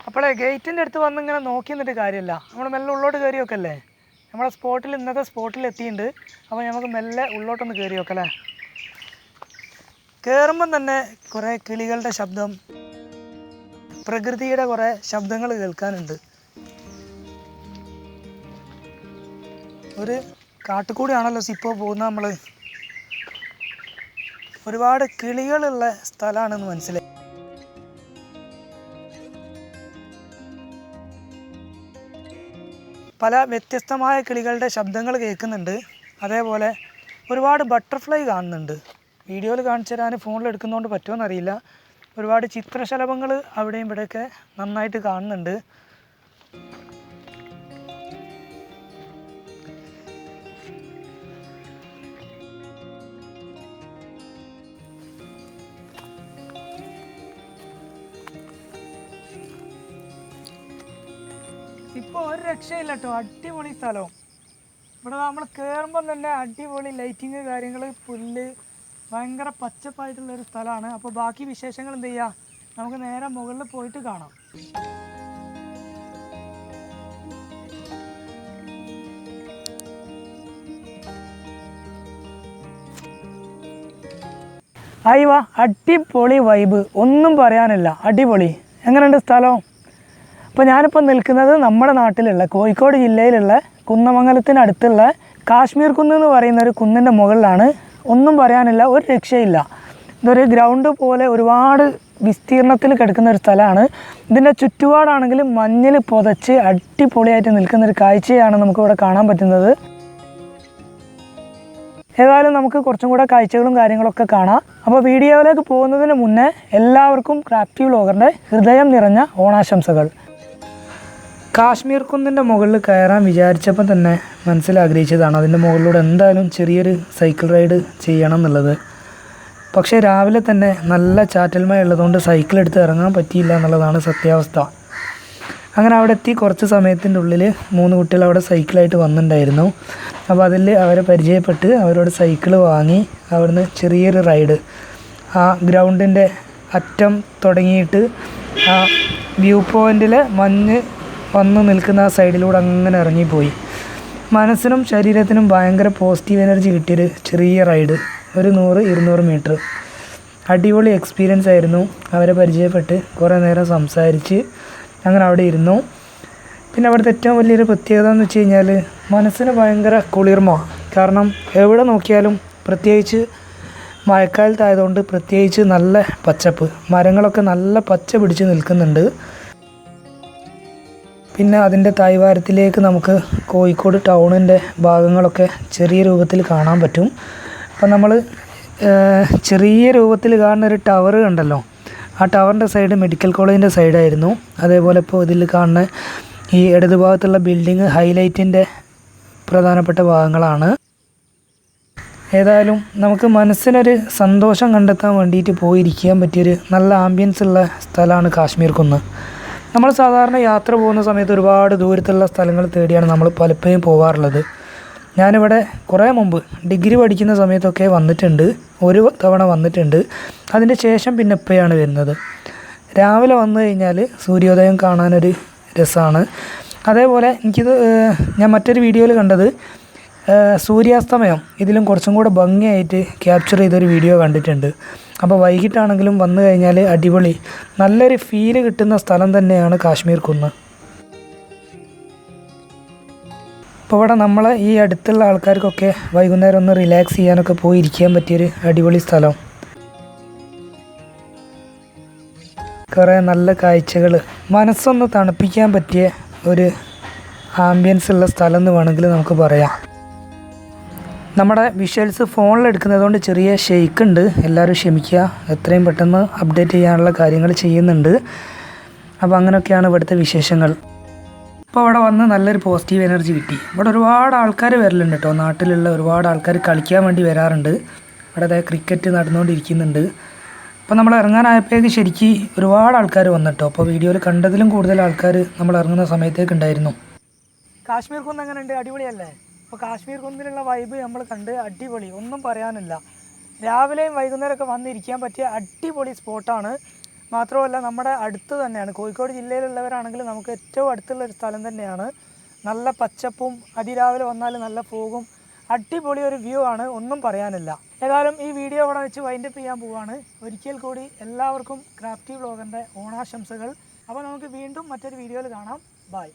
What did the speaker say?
അപ്പോളേ ഗേറ്റിൻ്റെ അടുത്ത് വന്ന് ഇങ്ങനെ നോക്കി നിന്നിട്ട് കാര്യമില്ല. നമ്മൾ മെല്ലെ ഉള്ളോട്ട് കയറി വെക്കല്ലേ. നമ്മളെ സ്പോട്ടിൽ ഇന്നത്തെ സ്പോട്ടിൽ എത്തിയിട്ടുണ്ട്. അപ്പോൾ നമുക്ക് മെല്ലെ ഉള്ളോട്ടൊന്ന് കയറി വെക്കല്ലേ. കയറുമ്പം തന്നെ കുറേ കിളികളുടെ ശബ്ദം, പ്രകൃതിയുടെ കുറേ ശബ്ദങ്ങൾ കേൾക്കാനുണ്ട്. ഒരു കാട്ടുകൂടിയാണല്ലോ ഇപ്പോൾ പോകുന്നത്. നമ്മൾ ഒരുപാട് കിളികളുള്ള സ്ഥലമാണെന്ന് മനസ്സിലായി. പല വ്യത്യസ്തമായ കിളികളുടെ ശബ്ദങ്ങൾ കേൾക്കുന്നുണ്ട്. അതേപോലെ ഒരുപാട് ബട്ടർഫ്ലൈ കാണുന്നുണ്ട്. വീഡിയോയിൽ കാണിച്ചു തരാൻ ഫോണിൽ എടുക്കുന്നതുകൊണ്ട് പറ്റുമെന്നറിയില്ല. ഒരുപാട് ചിത്രശലഭങ്ങൾ അവിടെയും ഇവിടെയൊക്കെ നന്നായിട്ട് കാണുന്നുണ്ട്. ഇപ്പോൾ ഒരു രക്ഷയില്ല കേട്ടോ. അടിപൊളി സ്ഥലവും. ഇവിടെ നമ്മൾ കയറുമ്പം തന്നെ അടിപൊളി ലൈറ്റിങ് കാര്യങ്ങൾ, പുല്ല്, ഭയങ്കര പച്ചപ്പായിട്ടുള്ളൊരു സ്ഥലമാണ്. അപ്പോൾ ബാക്കി വിശേഷങ്ങൾ എന്ത് ചെയ്യുക, നമുക്ക് നേരെ മുകളിൽ പോയിട്ട് കാണാം. അയ്യ അടിപൊളി വൈബ്, ഒന്നും പറയാനില്ല, അടിപൊളി. എങ്ങനെയുണ്ട് സ്ഥലം? അപ്പോൾ ഞാനിപ്പോൾ നിൽക്കുന്നത് നമ്മുടെ നാട്ടിലുള്ള കോഴിക്കോട് ജില്ലയിലുള്ള കുന്നമംഗലത്തിനടുത്തുള്ള കാശ്മീർ കുന്ന് എന്ന് പറയുന്ന ഒരു കുന്നിൻ്റെ മുകളിലാണ്. ഒന്നും പറയാനില്ല, ഒരു രക്ഷയില്ല. ഇതൊരു ഗ്രൗണ്ട് പോലെ ഒരുപാട് വിസ്തീർണത്തിൽ കിടക്കുന്ന ഒരു സ്ഥലമാണ്. ഇതിൻ്റെ ചുറ്റുപാടാണെങ്കിൽ മഞ്ഞിൽ പുതച്ച് അടിപൊളിയായിട്ട് നിൽക്കുന്നൊരു കാഴ്ചയാണ് നമുക്കിവിടെ കാണാൻ പറ്റുന്നത്. ഏതായാലും നമുക്ക് കുറച്ചും കൂടെ കാഴ്ചകളും കാര്യങ്ങളൊക്കെ കാണാം. അപ്പോൾ വീഡിയോയിലേക്ക് പോകുന്നതിന് മുന്നേ എല്ലാവർക്കും ക്രാഫ്റ്റി വ്ലോഗറിൻ്റെ ഹൃദയം നിറഞ്ഞ ഓണാശംസകൾ. കാശ്മീർ കുന്നിൻ്റെ മുകളിൽ കയറാൻ വിചാരിച്ചപ്പോൾ തന്നെ മനസ്സിലാഗ്രഹിച്ചതാണ് അതിൻ്റെ മുകളിലൂടെ എന്തായാലും ചെറിയൊരു സൈക്കിൾ റൈഡ് ചെയ്യണം എന്നുള്ളത്. പക്ഷേ രാവിലെ തന്നെ നല്ല ചാറ്റൽ മഴ ഉള്ളതുകൊണ്ട് സൈക്കിൾ എടുത്ത് ഇറങ്ങാൻ പറ്റിയില്ല എന്നുള്ളതാണ് സത്യാവസ്ഥ. അങ്ങനെ അവിടെ എത്തി കുറച്ച് സമയത്തിൻ്റെ ഉള്ളിൽ 3 കുട്ടികൾ അവിടെ സൈക്കിളായിട്ട് വന്നിട്ടുണ്ടായിരുന്നു. അപ്പോൾ അതിൽ അവരെ പരിചയപ്പെട്ട് അവരോട് സൈക്കിൾ വാങ്ങി അവിടുന്ന് ചെറിയൊരു റൈഡ് ആ ഗ്രൗണ്ടിൻ്റെ അറ്റം തുടങ്ങിയിട്ട് ആ വ്യൂ പോയിൻറ്റിൽ മഞ്ഞ് വന്ന് നിൽക്കുന്ന ആ സൈഡിലൂടെ അങ്ങനെ ഇറങ്ങിപ്പോയി. മനസ്സിനും ശരീരത്തിനും ഭയങ്കര പോസിറ്റീവ് എനർജി കിട്ടിയൊരു ചെറിയ റൈഡ്, ഒരു 100-200 മീറ്റർ. അടിപൊളി എക്സ്പീരിയൻസ് ആയിരുന്നു. അവരെ പരിചയപ്പെട്ട് കുറേ നേരം സംസാരിച്ച് അങ്ങനെ അവിടെ ഇരുന്നു. പിന്നെ അവിടുത്തെ ഏറ്റവും വലിയൊരു പ്രത്യേകത എന്ന് വെച്ച് കഴിഞ്ഞാൽ മനസ്സിന് ഭയങ്കര കുളിർമ. കാരണം എവിടെ നോക്കിയാലും, പ്രത്യേകിച്ച് മഴക്കാലത്തായതുകൊണ്ട് പ്രത്യേകിച്ച് നല്ല പച്ചപ്പ്, മരങ്ങളൊക്കെ നല്ല പച്ച പിടിച്ച് നിൽക്കുന്നുണ്ട്. പിന്നെ അതിൻ്റെ തായ്വാരത്തിലേക്ക് നമുക്ക് കോഴിക്കോട് ടൗണിൻ്റെ ഭാഗങ്ങളൊക്കെ ചെറിയ രൂപത്തിൽ കാണാൻ പറ്റും. അപ്പം നമ്മൾ ചെറിയ രൂപത്തിൽ കാണുന്ന ഒരു ടവർ കണ്ടല്ലോ, ആ ടവറിൻ്റെ സൈഡ് മെഡിക്കൽ കോളേജിൻ്റെ സൈഡായിരുന്നു. അതേപോലെ ഇപ്പോൾ ഇതിൽ കാണുന്ന ഈ ഇടത് ഭാഗത്തുള്ള ബിൽഡിങ് ഹൈലൈറ്റിൻ്റെ പ്രധാനപ്പെട്ട ഭാഗങ്ങളാണ്. ഏതായാലും നമുക്ക് മനസ്സിനൊരു സന്തോഷം കണ്ടെത്താൻ വേണ്ടിയിട്ട് പോയിരിക്കാൻ പറ്റിയൊരു നല്ല ആംബിയൻസ് ഉള്ള സ്ഥലമാണ് കാശ്മീർ കുന്ന്. നമ്മൾ സാധാരണ യാത്ര പോകുന്ന സമയത്ത് ഒരുപാട് ദൂരത്തുള്ള സ്ഥലങ്ങൾ തേടിയാണ് നമ്മൾ പലപ്പോഴും പോകാറുള്ളത്. ഞാനിവിടെ കുറേ മുമ്പ് ഡിഗ്രി പഠിക്കുന്ന സമയത്തൊക്കെ വന്നിട്ടുണ്ട്, ഒരു തവണ വന്നിട്ടുണ്ട്. അതിൻ്റെ ശേഷം പിന്നെ ഇപ്പോഴാണ് വരുന്നത്. രാവിലെ വന്നു കഴിഞ്ഞാൽ സൂര്യോദയം കാണാനൊരു രസമാണ്. അതേപോലെ ഞാൻ മറ്റൊരു വീഡിയോയിൽ കണ്ടത് സൂര്യാസ്തമയം ഇതിലും കുറച്ചും കൂടെ ഭംഗിയായിട്ട് ക്യാപ്ചർ ചെയ്തൊരു വീഡിയോ കണ്ടിട്ടുണ്ട്. അപ്പോൾ വൈകിട്ടാണെങ്കിലും വന്നു കഴിഞ്ഞാൽ അടിപൊളി നല്ലൊരു ഫീല് കിട്ടുന്ന സ്ഥലം തന്നെയാണ് കാശ്മീർ കുന്ന്. ഇപ്പോൾ ഇവിടെ നമ്മളെ ഈ അടുത്തുള്ള ആൾക്കാർക്കൊക്കെ വൈകുന്നേരം ഒന്ന് റിലാക്സ് ചെയ്യാനൊക്കെ പോയി ഇരിക്കാൻ പറ്റിയൊരു അടിപൊളി സ്ഥലം. കുറേ നല്ല കാഴ്ചകൾ, മനസ്സൊന്ന് തണുപ്പിക്കാൻ പറ്റിയ ഒരു ആംബിയൻസ് ഉള്ള സ്ഥലം എന്ന് വേണമെങ്കിൽ നമുക്ക് പറയാം. നമ്മുടെ വിഷ്വൽസ് ഫോണിലെടുക്കുന്നത് കൊണ്ട് ചെറിയ ഷെയ്ക്ക് ഉണ്ട്, എല്ലാവരും ക്ഷമിക്കുക. എത്രയും പെട്ടെന്ന് അപ്ഡേറ്റ് ചെയ്യാനുള്ള കാര്യങ്ങൾ ചെയ്യുന്നുണ്ട്. അപ്പോൾ അങ്ങനെയൊക്കെയാണ് ഇവിടുത്തെ വിശേഷങ്ങൾ. ഇപ്പോൾ ഇവിടെ വന്ന് നല്ലൊരു പോസിറ്റീവ് എനർജി കിട്ടി. ഇവിടെ ഒരുപാട് ആൾക്കാർ വരലുണ്ട് കേട്ടോ. നാട്ടിലുള്ള ഒരുപാട് ആൾക്കാർ കളിക്കാൻ വേണ്ടി വരാറുണ്ട്. ഇവിടെ ക്രിക്കറ്റ് നടന്നുകൊണ്ടിരിക്കുന്നുണ്ട്. അപ്പോൾ നമ്മൾ ഇറങ്ങാനായപ്പോഴേക്ക് ശരിക്കും ഒരുപാട് ആൾക്കാർ വന്നിട്ടോ. അപ്പോൾ വീഡിയോയിൽ കണ്ടതിലും കൂടുതൽ ആൾക്കാർ നമ്മൾ ഇറങ്ങുന്ന സമയത്തേക്ക് ഉണ്ടായിരുന്നു. കാശ്മീർ കുന്ന് എങ്ങനെയുണ്ട്? അടിപൊളിയല്ലേ? അപ്പോൾ കാശ്മീർ കുന്നിലുള്ള വൈബ് നമ്മൾ കണ്ട് അടിപൊളി, ഒന്നും പറയാനില്ല. രാവിലെയും വൈകുന്നേരമൊക്കെ വന്നിരിക്കാൻ പറ്റിയ അടിപൊളി സ്പോട്ടാണ്. മാത്രമല്ല നമ്മുടെ അടുത്ത് തന്നെയാണ്, കോഴിക്കോട് ജില്ലയിലുള്ളവരാണെങ്കിൽ നമുക്ക് ഏറ്റവും അടുത്തുള്ള ഒരു സ്ഥലം തന്നെയാണ്. നല്ല പച്ചപ്പും അതിരാവിലെ വന്നാൽ നല്ല ഫോഗും അടിപൊളി ഒരു വ്യൂ ആണ്, ഒന്നും പറയാനില്ല. ഏതായാലും ഈ വീഡിയോ ഇവിടെ വെച്ച് വൈൻഡപ്പ് ചെയ്യാൻ പോവാണ്. ഒരിക്കൽ കൂടി എല്ലാവർക്കും ക്രാഫ്റ്റി വ്ളോഗറിൻ്റെ ഓണാശംസകൾ. അപ്പോൾ നമുക്ക് വീണ്ടും മറ്റൊരു വീഡിയോയിൽ കാണാം. ബൈ.